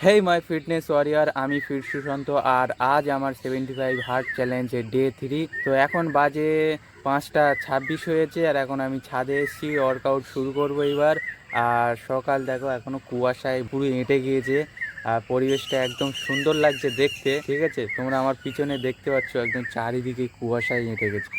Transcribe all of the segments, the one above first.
হেই মাই fitness warrior, আমি fit Sushant. আর আজ আমার 75 হার্ট চ্যালেঞ্জের ডে 3। তো এখন বাজে 5টা 26 হয়েছে, আর এখন আমি ছাদে এসেছি, ওয়ার্কআউট শুরু করব এবার। আর সকাল দেখো এখনো কুয়াশায় পুরো এঁটে গিয়েছে, আর পরিবেশটা একদম সুন্দর লাগছে দেখতে। ঠিক আছে, তোমরা আমার পিছনে দেখতে পাচ্ছ একদম চারিদিকে কুয়াশায় এঁটে গেছে।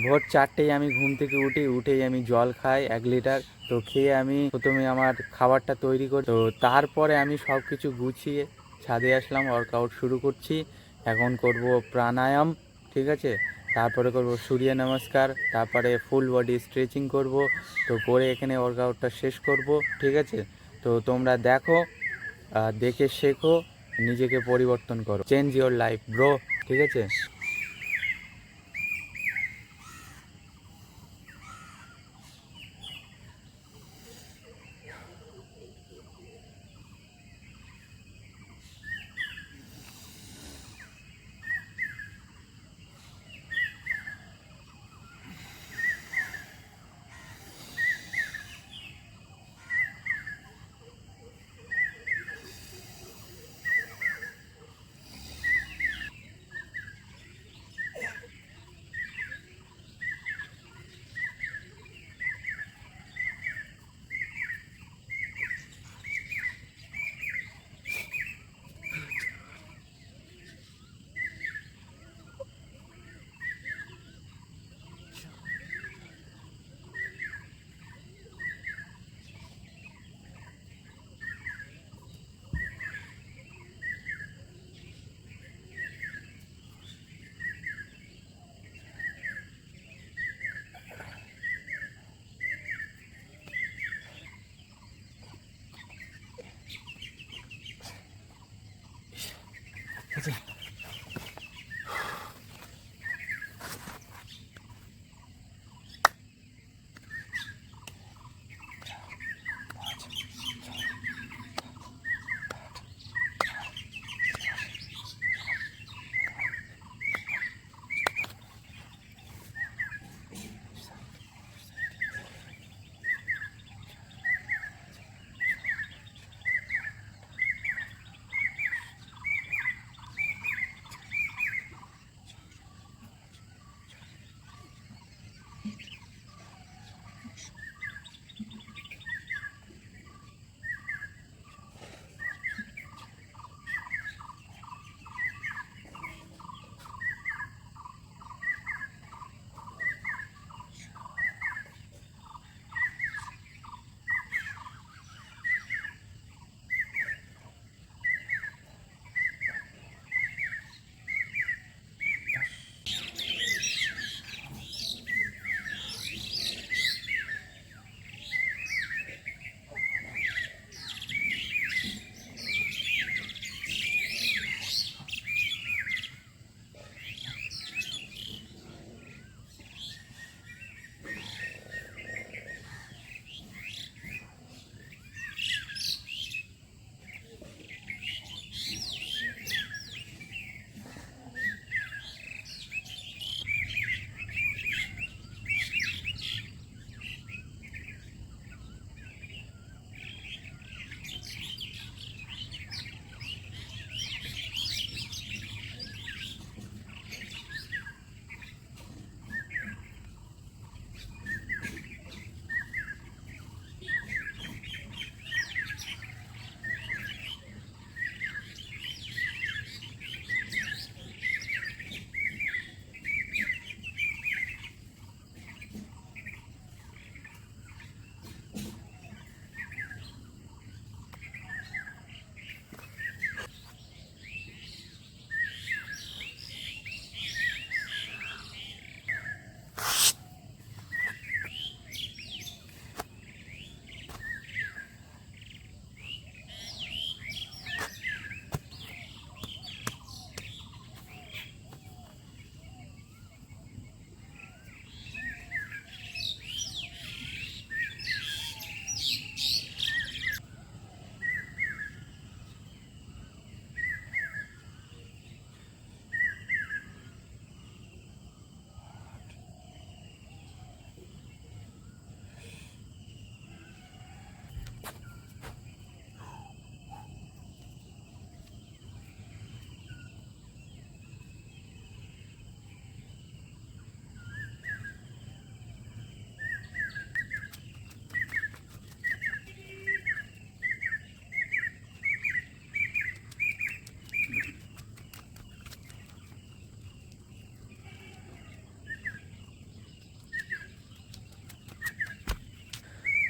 ভোর 4টেই আমি ঘুম থেকে উঠেই আমি জল খাই 1 লিটার। তো খেয়ে আমি প্রথমে আমার খাবারটা তৈরি করি, তো তারপরে আমি সব কিছু গুছিয়ে ছাদে আসলাম, ওয়ার্কআউট শুরু করছি। এখন করব প্রাণায়াম, ঠিক আছে। তারপরে করব সূর্য নমস্কার, তারপরে ফুল বডি স্ট্রেচিং করব। তো করে এখানে ওয়ার্কআউটটা শেষ করব, ঠিক আছে। তো তোমরা দেখো, দেখে শেখো, নিজেকে পরিবর্তন করো, চেঞ্জ ইওর লাইফ ব্রো, ঠিক আছে।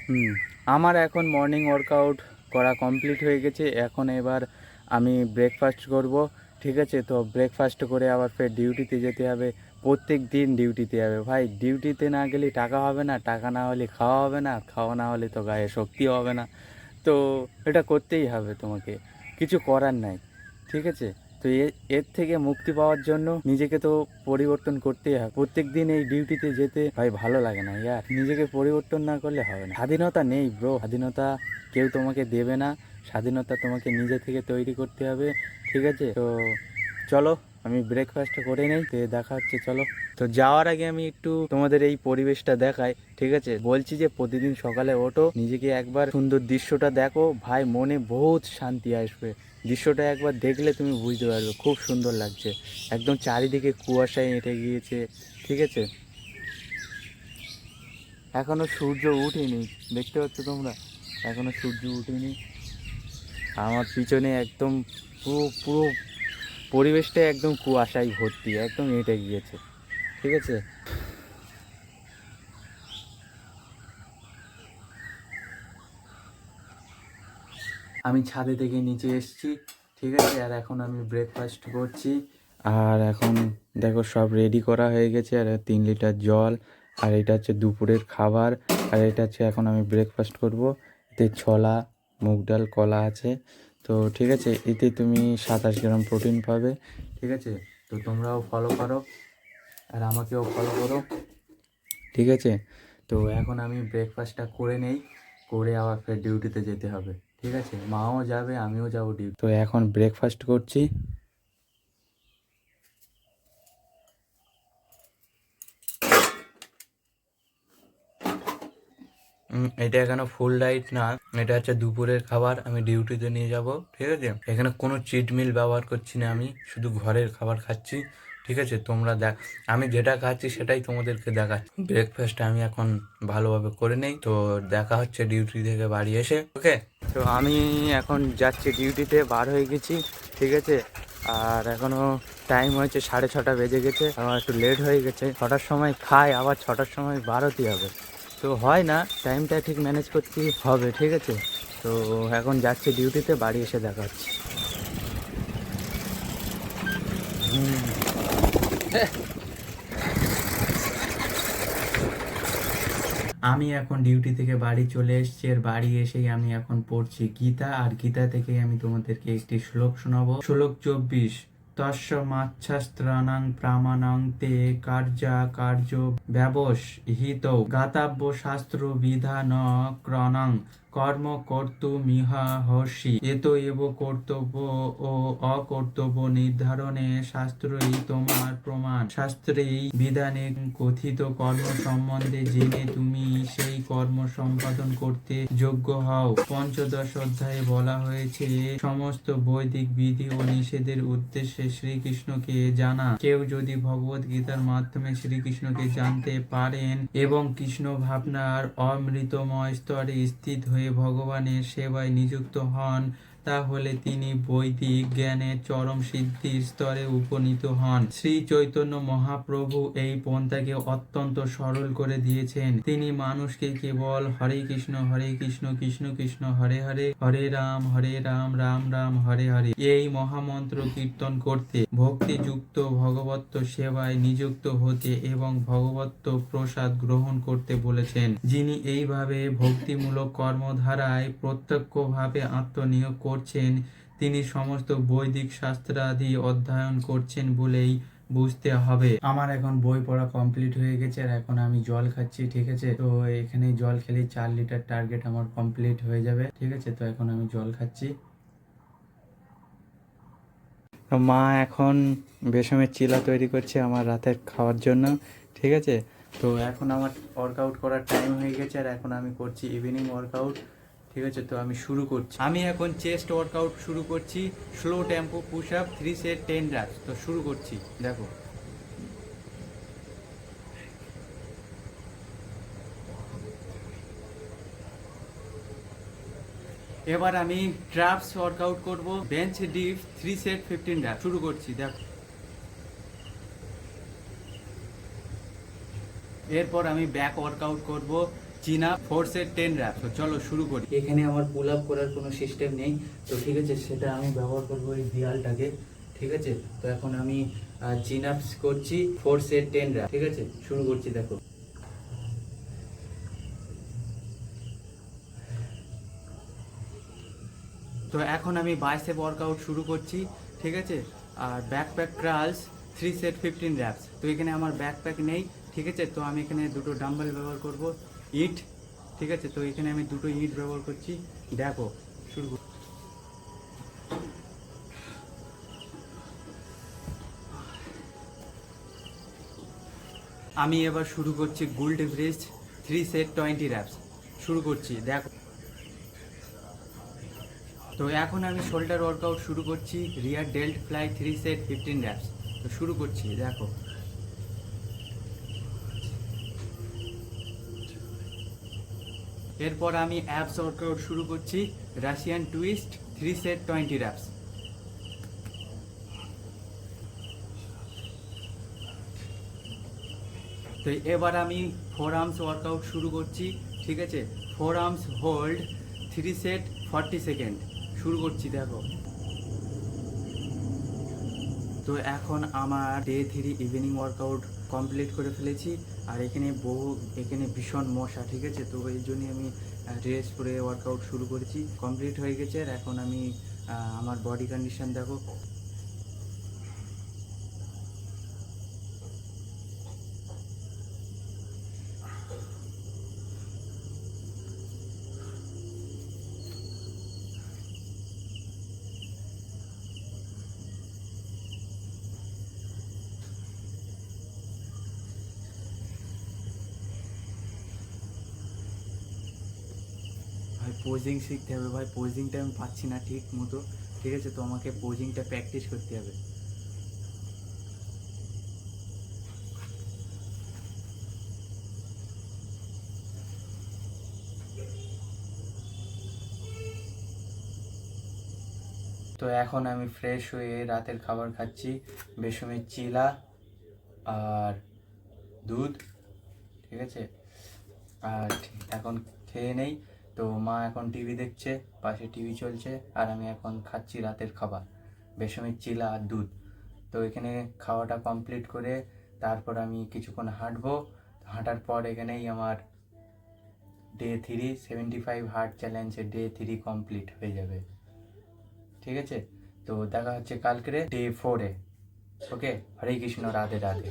হুম, আমার এখন মর্নিং ওয়ার্কআউট করা কমপ্লিট হয়ে গেছে। এখন এবার আমি ব্রেকফাস্ট করব। ঠিক আছে, তো ব্রেকফাস্ট করে আবার ফের ডিউটিতে যেতে হবে। প্রত্যেক দিন ডিউটিতে যাবে ভাই, ডিউটিতে না গেলে টাকা হবে না, টাকা না হলে খাওয়া হবে না, খাওয়া না হলে তো গায়ে শক্তি হবে না। তো এটা করতেই হবে তোমাকে, কিছু করার নাই। ঠিক আছে, তো এর থেকে মুক্তি পাওয়ার জন্য নিজেকে তো পরিবর্তন করতেই হবে। প্রত্যেক দিন এই ডিউটিতে যেতে ভাই ভালো লাগে না ইয়ার, নিজেকে পরিবর্তন না করলে হবে না। স্বাধীনতা নেই ব্রো, স্বাধীনতা কেউ তোমাকে দেবে না, স্বাধীনতা তোমাকে নিজে থেকে তৈরি করতে হবে। ঠিক আছে, তো চলো আমি ব্রেকফাস্ট করে নেই, তো দেখা হচ্ছে, চলো। তো যাওয়ার আগে আমি একটু তোমাদের এই পরিবেশটা দেখাই। ঠিক আছে, বলছি যে প্রতিদিন সকালে ওঠো, নিজেকে একবার সুন্দর দৃশ্যটা দেখো ভাই, মনে বহুত শান্তি আসবে। দৃশ্যটা একবার দেখলে তুমি বুঝতে পারবে, খুব সুন্দর লাগছে। একদম চারিদিকে কুয়াশায় এঁটে গিয়েছে। ঠিক আছে, এখনো সূর্য উঠেনি, দেখতে পাচ্ছ তোমরা, এখনো সূর্য উঠেনি। আমার পিছনে একদম পুরো পুরো পরিবেশটা একদম কুয়াশায় ভর্তি, একদম এঁটে গিয়েছে। ঠিক আছে, আমি ছাদে থেকে নিচে এসেছি। ঠিক আছে, আর এখন আমি ব্রেকফাস্ট করছি। আর এখন দেখো সব রেডি করা হয়ে গেছে, আর 3 লিটার জল, আর এটা হচ্ছে দুপুরের খাবার। আর এটা হচ্ছে এখন আমি ব্রেকফাস্ট করব। এতে ছোলা, মুগ ডাল, কলা আছে। তো ঠিক আছে, এতে তুমি 27 গ্রাম প্রোটিন পাবে। ঠিক আছে, তো তোমরাও ফলো করো আর আমাকেও ফলো করো। ঠিক আছে, তো এখন আমি ব্রেকফাস্টটা করে নেই, করে আবার ফের ডিউটিতে যেতে হবে। ঠিক আছে, মাও যাবে, আমিও যাবো ডিউটি। তো এখন ব্রেকফাস্ট করছি। এটা এখানে ফুল ডাইট না, এটা হচ্ছে দুপুরের খাবার, আমি ডিউটিতে নিয়ে যাব। ঠিক আছে, এখানে কোনো চিট মিল ব্যবহার করছি না, আমি শুধু ঘরের খাবার খাচ্ছি। ঠিক আছে, তোমরা দেখ, আমি যেটা খাচ্ছি সেটাই তোমাদেরকে দেখাচ্ছি। ব্রেকফাস্ট আমি এখন ভালোভাবে করে নেই, তো দেখা হচ্ছে ডিউটি থেকে বাড়ি এসে। ওকে, তো আমি এখন যাচ্ছি ডিউটিতে, বার হয়ে গেছি। ঠিক আছে, আর এখনো টাইম হয়েছে 6:30 বেজে গেছে, আমার একটু লেট হয়ে গেছে। 6টার সময় খাই, আবার 6টার সময় বার হতে হবে, তো হয় না, টাইমটা ঠিক ম্যানেজ করতে হবে। ঠিক আছে, তো এখন যাচ্ছি ডিউটিতে, বাড়ি এসে দেখা হচ্ছে। আমি এখন ডিউটি থেকে বাড়ি চলে এসেছি, আর বাড়ি এসেই আমি এখন পড়ছি গীতা, আর গীতা থেকে আমি তোমাদেরকে একটি শ্লোক শোনাবো। শ্লোক 24, তস্মাচ্ছাস্ত্রাণাং প্রামাণাং তে কার্যা কার্য ব্যবসহিত গাতাব্য শাস্ত্র বিধান ক্রণাং কর্ম কর্তুমিহা হর্ষি এত এব কর্তব্য ও অকর্তব্য নির্ধারণে শাস্ত্রই তোমার প্রমাণ। শাস্ত্রেই বিধানে কথিত কর্ম সম্বন্ধে জেনে তুমি সেই কর্ম সম্পাদন করতে যোগ্য হও। 15 অধ্যায়ে বলা হয়েছে সমস্ত বৈদিক বিধি ও নিষেধের উদ্দেশ্যে শ্রীকৃষ্ণকে জানা। কেউ যদি ভগবত গীতার মাধ্যমে শ্রীকৃষ্ণকে জানতে পারেন এবং কৃষ্ণ ভাবনার অমৃতময় স্তরে স্থিত হয়ে ভগবানের সেবায় নিযুক্ত হন, তাহলে তিনি বৈদিক জ্ঞানের চরম সিদ্ধির স্তরে উপনীত হন। শ্রী চৈতন্য মহাপ্রভু এই পন্থাকে অত্যন্ত সরল করে দিয়েছেন। তিনি মানুষকে কেবল হরে কৃষ্ণ কৃষ্ণ কৃষ্ণ হরে হরে, হরে রাম রাম রাম হরে হরে এই মহামন্ত্র কীর্তন করতে, ভক্তিযুক্ত ভগবত্ত সেবায় নিযুক্ত হতে এবং ভগবত্ত প্রসাদ গ্রহণ করতে বলেছেন। যিনি এইভাবে ভক্তিমূলক কর্মধারায় প্রত্যক্ষভাবে আত্মনিয়োগ করছেন, তিনি সমস্ত বৈদিক শাস্ত্রাদি অধ্যয়ন করছেন বলেই বুঝতে হবে। আমার এখন বই পড়া কমপ্লিট হয়ে গেছে, আর এখন আমি জল খাচ্ছি। ঠিক আছে, তো এখানে জল খেলে 4 লিটার টার্গেট আমার কমপ্লিট হয়ে যাবে। ঠিক আছে, তো এখন আমি জল খাচ্ছি। মা এখন বেসমের চিলা তৈরি করছে আমার রাতের খাওয়ার জন্য। ঠিক আছে, তো এখন আমার ওয়ার্কআউট করার টাইম হয়ে গেছে, আর এখন আমি করছি ইভিনিং ওয়ার্কআউট। ঠিক আছে, তো আমি শুরু করছি। আমি এখন চেস্ট ওয়ার্কআউট শুরু করছি, slow tempo push up 3 set 10 reps। তো শুরু করছি, দেখো। এবার আমি ট্রাপস ওয়ার্কআউট করব, বেঞ্চ ডিপ 3 সেট 15 reps। শুরু করছি, দেখো। এরপর আমি ব্যাক ওয়ার্কআউট করব, চিন আপ 4 সেট 10 র্যাপ। তো চলো শুরু করি। এখানে আমার পুল আপ করার কোনো সিস্টেম নেই, তো ঠিক আছে, সেটা আমি ব্যবহার করবো এই দেয়ালটাকে। ঠিক আছে, তো এখন আমি চিন আপস করছি 4 সেট 10 র্যাপ। ঠিক আছে, শুরু করছি, দেখো। তো এখন আমি বাইসেপ ওয়ার্কআউট শুরু করছি। ঠিক আছে, আর ব্যাকপ্যাক ক্রালস 3 সেট 15 র্যাপস। তো এখানে আমার ব্যাকপ্যাক নেই। ঠিক আছে, তো আমি এখানে দুটো ডাম্বেল ব্যবহার করব, ইট। ঠিক আছে, তো এখানে আমি দুটো ইট ব্যবহার করছি, দেখো শুরু কর। আমি এবার শুরু করছি গুল্ড এভারেস্ট 3 সেট 20 র্যাপস। শুরু করছি, দেখো। তো এখন আমি শোল্ডার ওয়ার্কআউট শুরু করছি, রিয়ার ডেল্ট ফ্লাই 3 সেট 15 র্যাপস। তো শুরু করছি, দেখো। এরপর আমি অ্যাপস ওয়ার্কআউট শুরু করছি, রাশিয়ান টুইস্ট 3 সেট 20 র্যাপস। তো এবার আমি ফোর আর্মস ওয়ার্কআউট শুরু করছি। ঠিক আছে, four arms hold 3 set 40 second. শুরু করছি, দেখো। তো এখন আমার ডে 3 ইভিনিং ওয়ার্কআউট কমপ্লিট করে ফেলেছি। আর এখানে ভীষণ মশা। ঠিক আছে, তো এই জন্যই আমি ড্রেস পরে ওয়ার্কআউট শুরু করেছি। কমপ্লিট হয়ে গেছে, আর এখন আমি আমার বডি কন্ডিশন দেখো। ভাই পোজিং শিখতে হবে ভাই, পোজিংটা আমি পাচ্ছি না ঠিক মতো। ঠিক আছে, তো আমাকে পোজিংটা প্র্যাকটিস করতে হবে। তো এখন আমি ফ্রেশ হয়ে রাতের খাবার খাচ্ছি, বেসমের চিলা আর দুধ। ঠিক আছে, আর এখন খেয়ে নেই। তো মা এখন টিভি দেখছে, পাশে টিভি চলছে, আর আমি এখন খাচ্ছি রাতের খাবার, বেসমের চিলা আর দুধ। তো এখানে খাওয়াটা কমপ্লিট করে তারপর আমি কিছুক্ষণ হাঁটবো। হাঁটার পর এখানেই আমার ডে 3 75 হার্ট চ্যালেঞ্জের ডে 3 কমপ্লিট হয়ে যাবে। ঠিক আছে, তো দেখা হচ্ছে কালকে ডে 4-এ। ওকে, হরে কৃষ্ণ, রাধে রাধে।